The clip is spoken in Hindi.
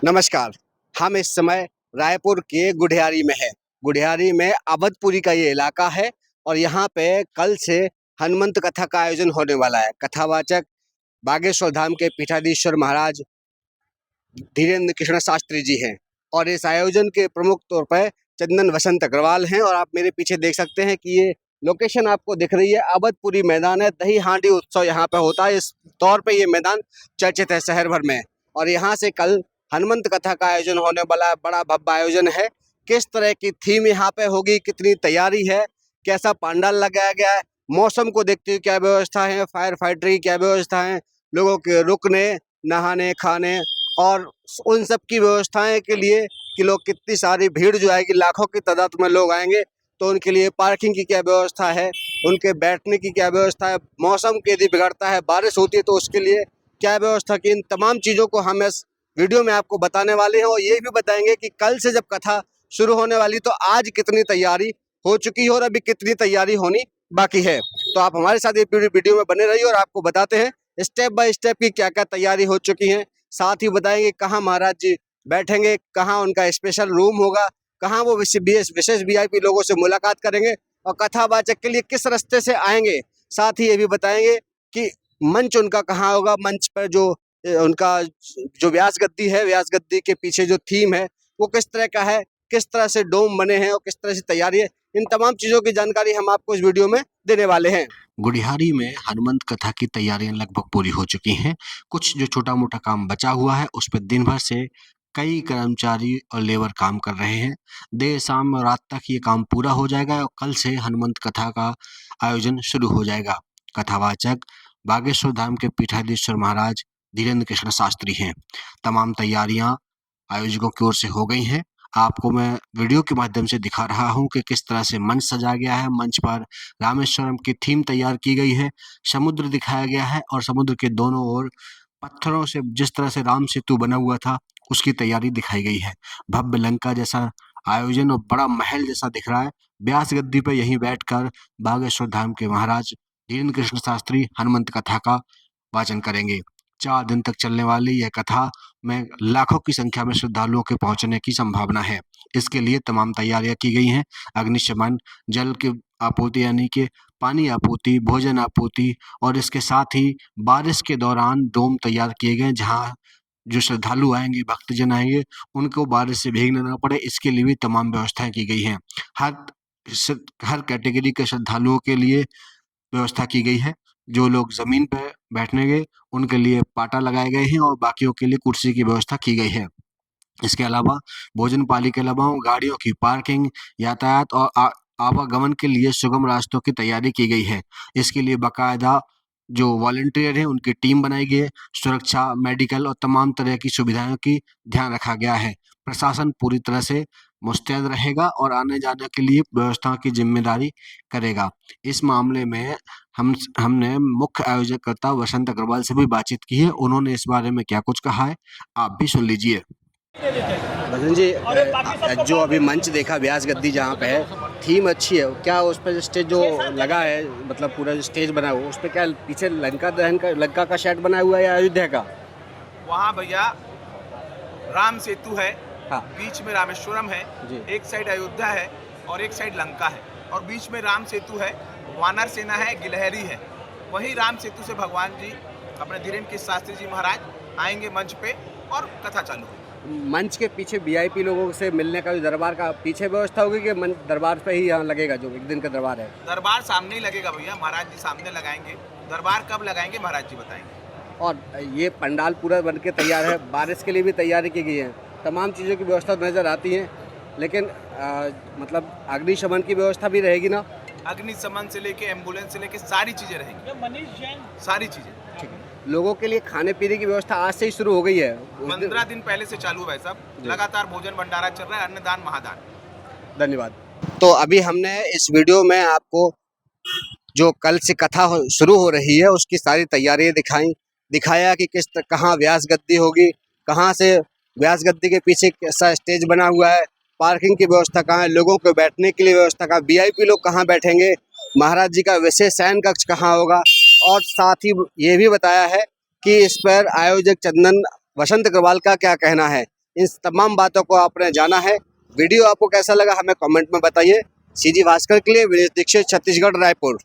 नमस्कार। हम इस समय रायपुर के गुढ़ियारी में हैं। गुढ़ियारी में अवधपुरी का ये इलाका है और यहाँ पे कल से हनुमंत कथा का आयोजन होने वाला है। कथावाचक बागेश्वर धाम के पीठाधीश्वर महाराज धीरेन्द्र कृष्ण शास्त्री जी हैं और इस आयोजन के प्रमुख तौर पर चंदन वसंत अग्रवाल हैं। और आप मेरे पीछे देख सकते हैं कि ये लोकेशन आपको दिख रही है, अवधपुरी मैदान है। दही हांडी उत्सव यहाँ पे होता है, इस तौर पे ये मैदान चर्चित है शहर भर में। और यहाँ से कल हनुमंत कथा का आयोजन होने वाला है, बड़ा भव्य आयोजन है। किस तरह की थीम यहाँ पे होगी, कितनी तैयारी है, कैसा पंडाल लगाया गया है, मौसम को देखते हुए क्या व्यवस्था है, फायर फाइटर की क्या व्यवस्था है, लोगों के रुकने, नहाने, खाने और उन सब की व्यवस्थाएं के लिए कि लोग कितनी सारी भीड़ जो आएगी, लाखों की तादाद में लोग आएंगे, तो उनके लिए पार्किंग की क्या व्यवस्था है, उनके बैठने की क्या व्यवस्था है, मौसम यदि बिगड़ता है, बारिश होती है तो उसके लिए क्या व्यवस्था की, इन तमाम चीज़ों को हम इस वीडियो में आपको बताने वाले हैं। और ये भी बताएंगे कि कल से जब कथा शुरू होने वाली तो आज कितनी तैयारी हो चुकी है और अभी कितनी तैयारी होनी बाकी है। तो आप हमारे साथ ये पूरी वीडियो में बने रहिए और आपको बताते हैं स्टेप बाय स्टेप की क्या क्या तैयारी हो चुकी है। साथ ही बताएंगे कहाँ महाराज जी बैठेंगे, कहाँ उनका स्पेशल रूम होगा, कहाँ वो विशेष वीआईपी लोगों से मुलाकात करेंगे और कथावाचक के लिए किस रास्ते से आएंगे। साथ ही ये भी बताएंगे कि मंच उनका कहाँ होगा, मंच पर जो उनका जो व्यास गद्दी है, व्यास गद्दी के पीछे जो थीम है वो किस तरह का है, किस तरह से डोम बने हैं और किस तरह से तैयारी है, इन तमाम चीज़ों की जानकारी हम आपको इस वीडियो में देने वाले हैं। गुढ़ियारी में हनुमंत कथा की तैयारियां लगभग पूरी हो चुकी हैं। कुछ जो छोटा मोटा काम बचा हुआ है उस पर दिन भर से कई कर्मचारी और लेबर काम कर रहे हैं। देर शाम और रात तक ये काम पूरा हो जाएगा और कल से हनुमंत कथा का आयोजन शुरू हो जाएगा। कथावाचक बागेश्वर धाम के पीठाधीश्वर महाराज धीरेन्द्र कृष्ण शास्त्री हैं। तमाम तैयारियां आयोजकों की ओर से हो गई हैं। आपको मैं वीडियो के माध्यम से दिखा रहा हूं कि किस तरह से मंच सजा गया है। मंच पर रामेश्वरम की थीम तैयार की गई है, समुद्र दिखाया गया है और समुद्र के दोनों ओर पत्थरों से जिस तरह से राम सेतु बना हुआ था उसकी तैयारी दिखाई गई है। भव्य लंका जैसा आयोजन और बड़ा महल जैसा दिख रहा है। व्यास गद्दी पर यहीं बैठकर बागेश्वर धाम के महाराज धीरेन्द्र कृष्ण शास्त्री हनुमंत कथा का वाचन करेंगे। 4 दिन तक चलने वाली यह कथा में लाखों की संख्या में श्रद्धालुओं के पहुंचने की संभावना है। इसके लिए तमाम तैयारियां की गई हैं। अग्निशमन, जल की आपूर्ति यानी कि पानी आपूर्ति, भोजन आपूर्ति और इसके साथ ही बारिश के दौरान डोम तैयार किए गए जहां जो श्रद्धालु आएंगे, भक्तजन आएंगे, उनको बारिश से भीगना ना पड़े, इसके लिए भी तमाम व्यवस्थाएं की गई हैं। हर हर कैटेगरी के श्रद्धालुओं के लिए व्यवस्था की गई है। जो लोग ज़मीन पे बैठेंगे उनके लिए पाटा लगाए गए हैं और बाकियों के लिए कुर्सी की व्यवस्था की गई है। इसके अलावा भोजन पाली के अलावा गाड़ियों की पार्किंग, यातायात और आवागमन के लिए सुगम रास्तों की तैयारी की गई है। इसके लिए बाकायदा जो वॉलंटियर हैं उनकी टीम बनाई गई है। सुरक्षा, मेडिकल और तमाम तरह की सुविधाओं की ध्यान रखा गया है। प्रशासन पूरी तरह से मुस्तैद रहेगा और आने-जाने के लिए व्यवस्था की ज़िम्मेदारी करेगा। इस मामले में हमने मुख्य आयोजकर्ता वसंत अग्रवाल से भी बातचीत की है। उन्होंने इस बारे में क्या कुछ कहा है, आप भी सुन लीजिए। भजन जी, जो अभी मंच देखा व्यास गद्दी जहाँ पे है, थीम अच्छी है, क्या उस पर स्टेज जो लगा है, मतलब पूरा जो स्टेज बना हुआ उस पर क्या पीछे लंका का सेट बना हुआ है या अयोध्या का? वहाँ भैया राम सेतु है। हाँ। बीच में रामेश्वरम है जी। एक साइड अयोध्या है और एक साइड लंका है और बीच में राम सेतु है, वानर सेना है, गिलहरी है। वही राम सेतु से भगवान जी अपने धीरेन्द्र कृष्ण शास्त्री जी महाराज आएंगे मंच पे और कथा चालू होगी। मंच के पीछे वीआईपी लोगों से मिलने का जो दरबार का पीछे व्यवस्था होगी कि दरबार पे ही यहाँ लगेगा, जो एक दिन का दरबार है? दरबार सामने ही लगेगा भैया, महाराज जी सामने लगाएंगे। दरबार कब लगाएंगे महाराज जी बताएंगे। और ये पंडाल पूरा बन के तैयार है, बारिश के लिए भी तैयारी की गई है, तमाम चीज़ों की व्यवस्था नज़र आती है। लेकिन मतलब अग्निशमन की व्यवस्था भी रहेगी ना? अग्निशमन से लेके एम्बुलेंस से लेके सारी चीज़ें रहेंगी। मनीष जैन सारी चीज़ें। ठीक है। लोगों के लिए खाने पीने की व्यवस्था आज से ही शुरू हो गई है? 15 दिन पहले से चालू है भाई साहब। लगातार भोजन भंडारा चल रहा है, अन्नदान महादान। धन्यवाद। तो अभी हमने इस वीडियो में आपको जो कल से कथा शुरू हो रही है उसकी सारी तैयारियां दिखाया कि कहाँ व्यास गद्दी होगी, कहाँ से व्यास गद्दी के पीछे कैसा स्टेज बना हुआ है, पार्किंग की व्यवस्था कहाँ है, लोगों को बैठने के लिए व्यवस्था कहाँ, वीआईपी लोग कहाँ बैठेंगे, महाराज जी का विशेष शयन कक्ष कहाँ होगा। और साथ ही ये भी बताया है कि इस पर आयोजक चंदन वसंत अग्रवाल का क्या कहना है। इन तमाम बातों को आपने जाना है। वीडियो आपको कैसा लगा हमें कमेंट में बताइए। सीजी भास्कर के लिए विनीत दीक्षित, छत्तीसगढ़, रायपुर।